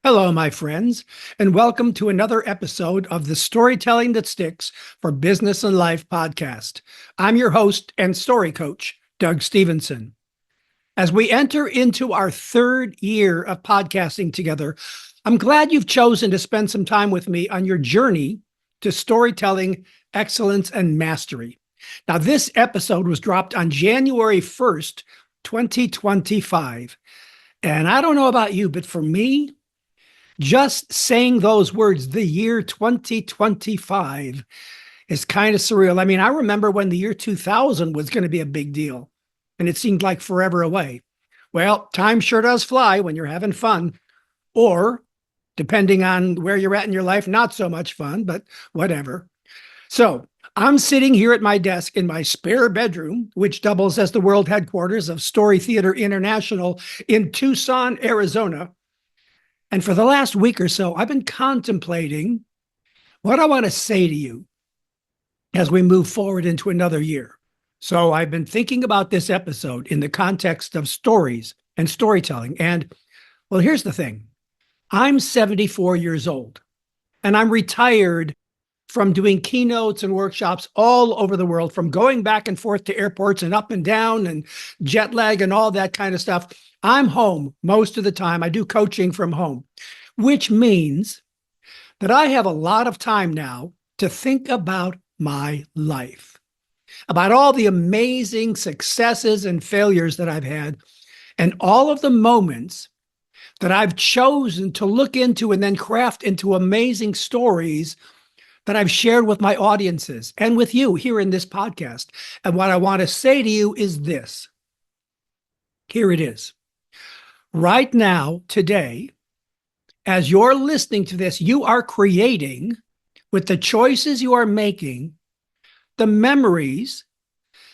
Hello, my friends, and welcome to another episode of the Storytelling That Sticks for Business and Life podcast. I'm your host and story coach, Doug Stevenson. As we enter into our third year of podcasting together, I'm glad you've chosen to spend some time with me on your journey to storytelling, excellence, and mastery. Now, this episode was dropped on January 1st, 2025. And I don't know about you, but for me, just saying those words, the year 2025, is kind of surreal. I mean, I remember when the year 2000 was going to be a big deal, and it seemed like forever away. Well, time sure does fly when you're having fun, or depending on where you're at in your life, not so much fun, but whatever. So I'm sitting here at my desk in my spare bedroom, which doubles as the world headquarters of Story Theater International in Tucson, Arizona. And for the last week or so, I've been contemplating what I want to say to you as we move forward into another year. So I've been thinking about this episode in the context of stories and storytelling. And well, here's the thing. I'm 74 years old, and I'm retired from doing keynotes and workshops all over the world, from going back and forth to airports and up and down and jet lag and all that kind of stuff. I'm home most of the time. I do coaching from home, which means that I have a lot of time now to think about my life, about all the amazing successes and failures that I've had, and all of the moments that I've chosen to look into and then craft into amazing stories that I've shared with my audiences and with you here in this podcast. And what I want to say to you is this. Here it is. Right now, today, as you're listening to this, you are creating, with the choices you are making, the memories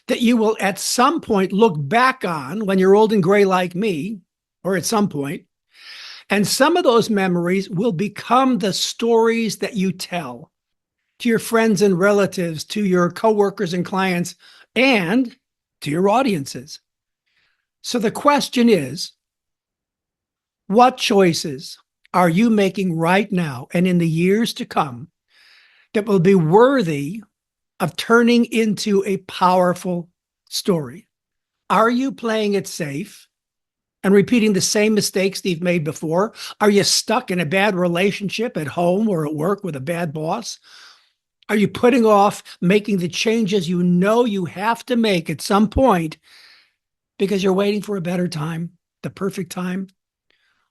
that you will at some point look back on when you're old and gray like me, or at some point. And some of those memories will become the stories that you tell to your friends and relatives, to your coworkers and clients, and to your audiences. So the question is, what choices are you making right now and in the years to come that will be worthy of turning into a powerful story? Are you playing it safe and repeating the same mistakes that you've made before? Are you stuck in a bad relationship at home or at work with a bad boss? Are you putting off making the changes you know you have to make at some point because you're waiting for a better time, the perfect time?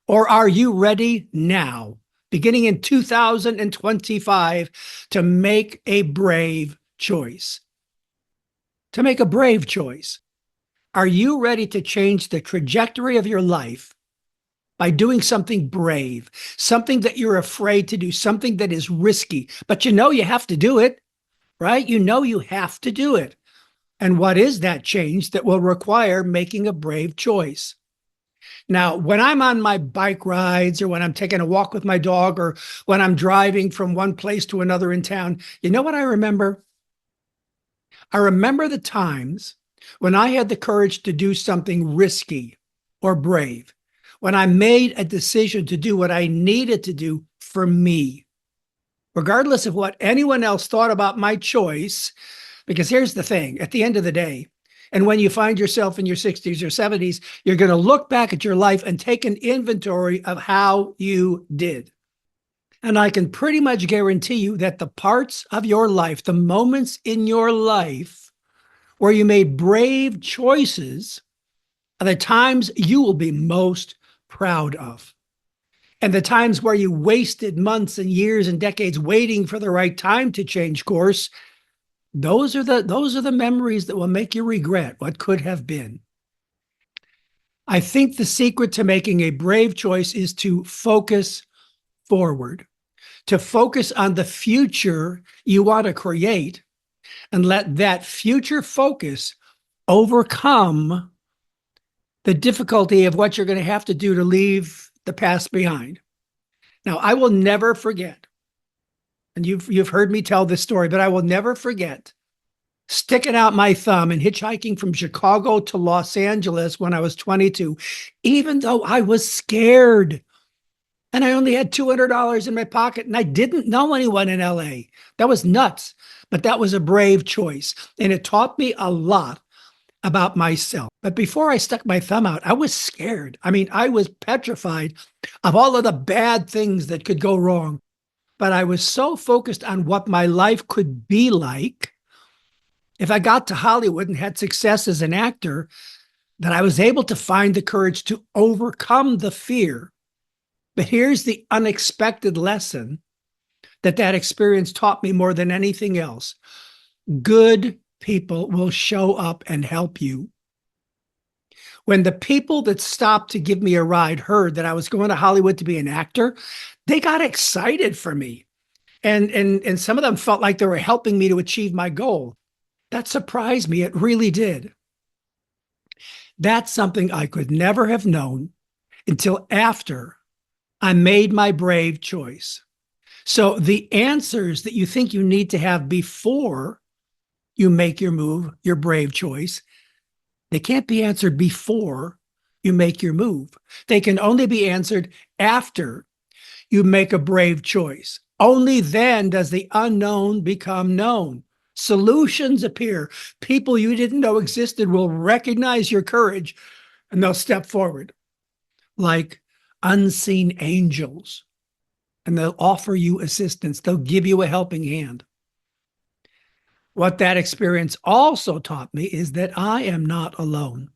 Or are you ready now, beginning in 2025, to make a brave choice? To make a brave choice. Are you ready to change the trajectory of your life by doing something brave, something that you're afraid to do, something that is risky, but you know you have to do it, right? You know you have to do it. And what is that change that will require making a brave choice? Now, when I'm on my bike rides or when I'm taking a walk with my dog or when I'm driving from one place to another in town, you know what I remember? I remember the times when I had the courage to do something risky or brave, when I made a decision to do what I needed to do for me, regardless of what anyone else thought about my choice. Because here's the thing, at the end of the day, and when you find yourself in your 60s or 70s, you're going to look back at your life and take an inventory of how you did. And I can pretty much guarantee you that the parts of your life, the moments in your life where you made brave choices, are the times you will be most proud of. And the times where you wasted months and years and decades waiting for the right time to change course, those are the memories that will make you regret what could have been. I think the secret to making a brave choice is to focus forward, to focus on the future you want to create, and let that future focus overcome the difficulty of what you're going to have to do to leave the past behind. Now, I will never forget, and you've heard me tell this story, but I will never forget sticking out my thumb and hitchhiking from Chicago to Los Angeles when I was 22, even though I was scared. And I only had $200 in my pocket and I didn't know anyone in LA. That was nuts, but that was a brave choice. And it taught me a lot about myself. But before I stuck my thumb out, I was scared. I mean, I was petrified of all of the bad things that could go wrong. But I was so focused on what my life could be like if I got to Hollywood and had success as an actor, that I was able to find the courage to overcome the fear. But here's the unexpected lesson that experience taught me more than anything else. Good people will show up and help you. When the people that stopped to give me a ride heard that I was going to Hollywood to be an actor, they got excited for me. And some of them felt like they were helping me to achieve my goal. That surprised me. It really did. That's something I could never have known until after I made my brave choice. So the answers that you think you need to have before you make your move, your brave choice, they can't be answered before you make your move. They can only be answered after you make a brave choice. Only then does the unknown become known. Solutions appear. People you didn't know existed will recognize your courage and they'll step forward like unseen angels, and they'll offer you assistance. They'll give you a helping hand. What that experience also taught me is that I am not alone,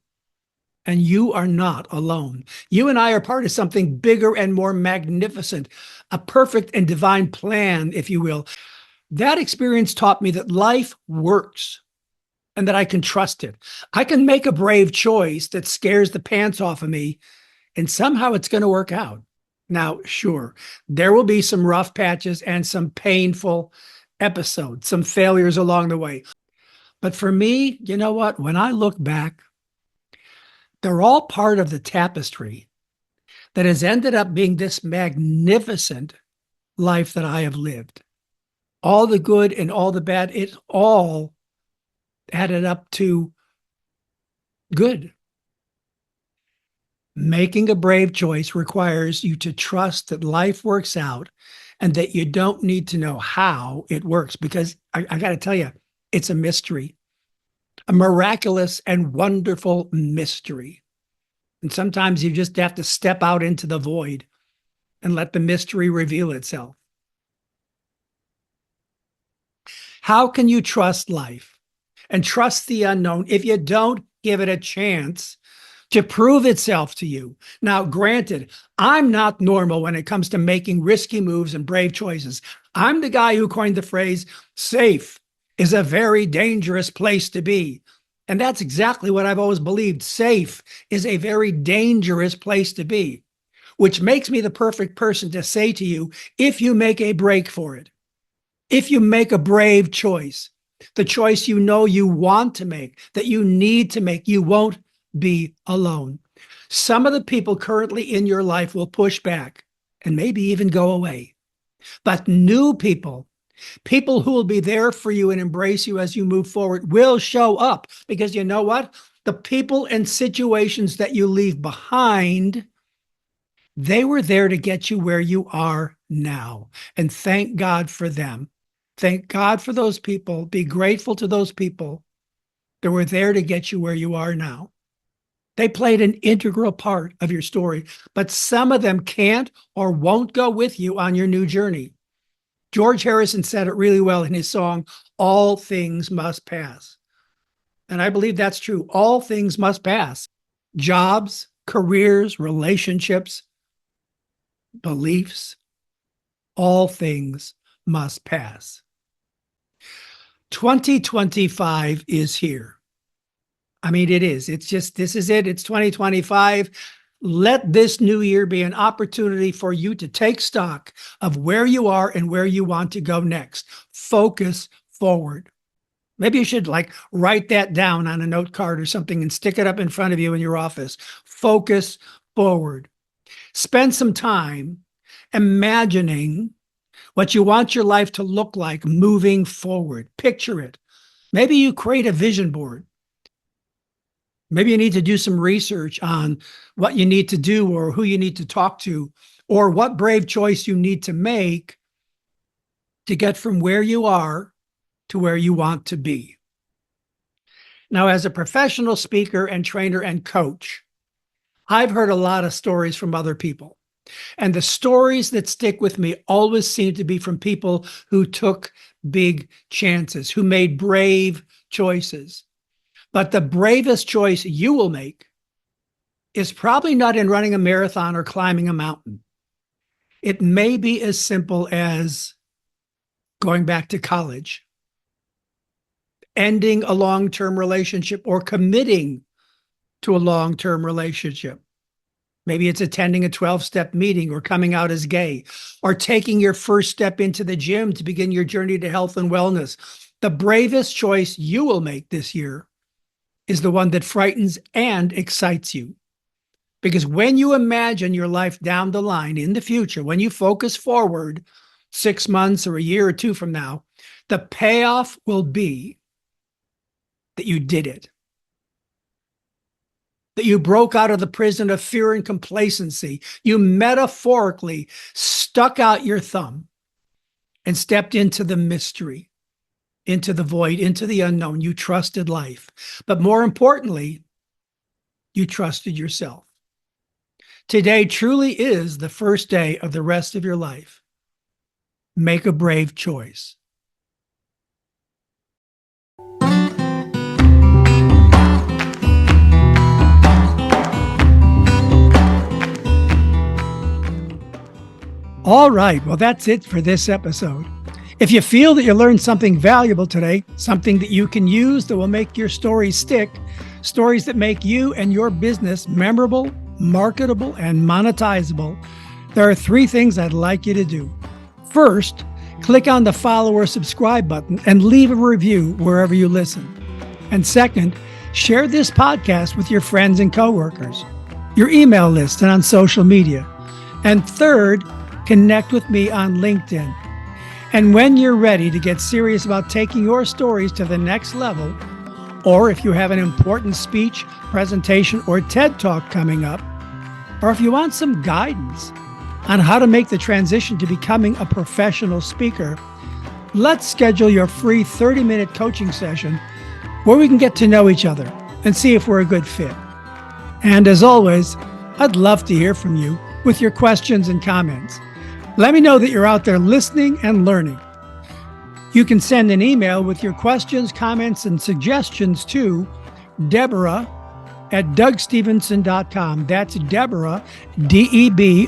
and you are not alone. You and I are part of something bigger and more magnificent, a perfect and divine plan, if you will. That experience taught me that life works and that I can trust it. I can make a brave choice that scares the pants off of me, and somehow it's going to work out. Now, sure, there will be some rough patches and some painful episodes, some failures along the way. But for me, you know what? When I look back, they're all part of the tapestry that has ended up being this magnificent life that I have lived. All the good and all the bad, it all added up to good. Making a brave choice requires you to trust that life works out and that you don't need to know how it works, because I got to tell you, it's a mystery, a miraculous and wonderful mystery. And sometimes you just have to step out into the void and let the mystery reveal itself. How can you trust life and trust the unknown if you don't give it a chance to prove itself to you? Now, granted, I'm not normal when it comes to making risky moves and brave choices. I'm the guy who coined the phrase, safe is a very dangerous place to be. And that's exactly what I've always believed. Safe is a very dangerous place to be, which makes me the perfect person to say to you, if you make a break for it, if you make a brave choice, the choice you know you want to make, that you need to make, you won't be alone. Some of the people currently in your life will push back and maybe even go away. But new people who will be there for you and embrace you as you move forward, will show up, because you know what? The people and situations that you leave behind, they were there to get you where you are now. And thank God for them. Thank God for those people. Be grateful to those people that were there to get you where you are now. They played an integral part of your story, but some of them can't or won't go with you on your new journey. George Harrison said it really well in his song, All Things Must Pass. And I believe that's true. All things must pass. Jobs, careers, relationships, beliefs, all things must pass. 2025 is here. I mean, it is. It's just, this is it. It's 2025. Let this new year be an opportunity for you to take stock of where you are and where you want to go next. Focus forward. Maybe you should write that down on a note card or something and stick it up in front of you in your office. Focus forward. Spend some time imagining what you want your life to look like moving forward. Picture it. Maybe you create a vision board. Maybe you need to do some research on what you need to do or who you need to talk to or what brave choice you need to make to get from where you are to where you want to be. Now, as a professional speaker and trainer and coach, I've heard a lot of stories from other people. And the stories that stick with me always seem to be from people who took big chances, who made brave choices. But the bravest choice you will make is probably not in running a marathon or climbing a mountain. It may be as simple as going back to college, ending a long-term relationship, or committing to a long-term relationship. Maybe it's attending a 12-step meeting, or coming out as gay, or taking your first step into the gym to begin your journey to health and wellness. The bravest choice you will make this year is the one that frightens and excites you. Because when you imagine your life down the line in the future, when you focus forward 6 months or a year or two from now, the payoff will be that you did it. That you broke out of the prison of fear and complacency. You metaphorically stuck out your thumb and stepped into the mystery, into the void, into the unknown. You trusted life. But more importantly, you trusted yourself. Today truly is the first day of the rest of your life. Make a brave choice. All right, well, that's it for this episode. If you feel that you learned something valuable today, something that you can use that will make your stories stick, stories that make you and your business memorable, marketable, and monetizable, there are 3 things I'd like you to do. First, click on the follow or subscribe button and leave a review wherever you listen. And second, share this podcast with your friends and coworkers, your email list, and on social media. And third, connect with me on LinkedIn. And when you're ready to get serious about taking your stories to the next level, or if you have an important speech, presentation, or TED Talk coming up, or if you want some guidance on how to make the transition to becoming a professional speaker, let's schedule your free 30-minute coaching session where we can get to know each other and see if we're a good fit. And as always, I'd love to hear from you with your questions and comments. Let me know that you're out there listening and learning. You can send an email with your questions, comments, and suggestions to Deborah@DougStevenson.com. That's Deborah, Deborah,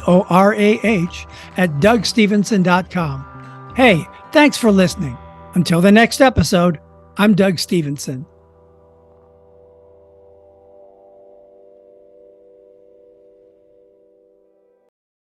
@DougStevenson.com. Hey, thanks for listening. Until the next episode, I'm Doug Stevenson.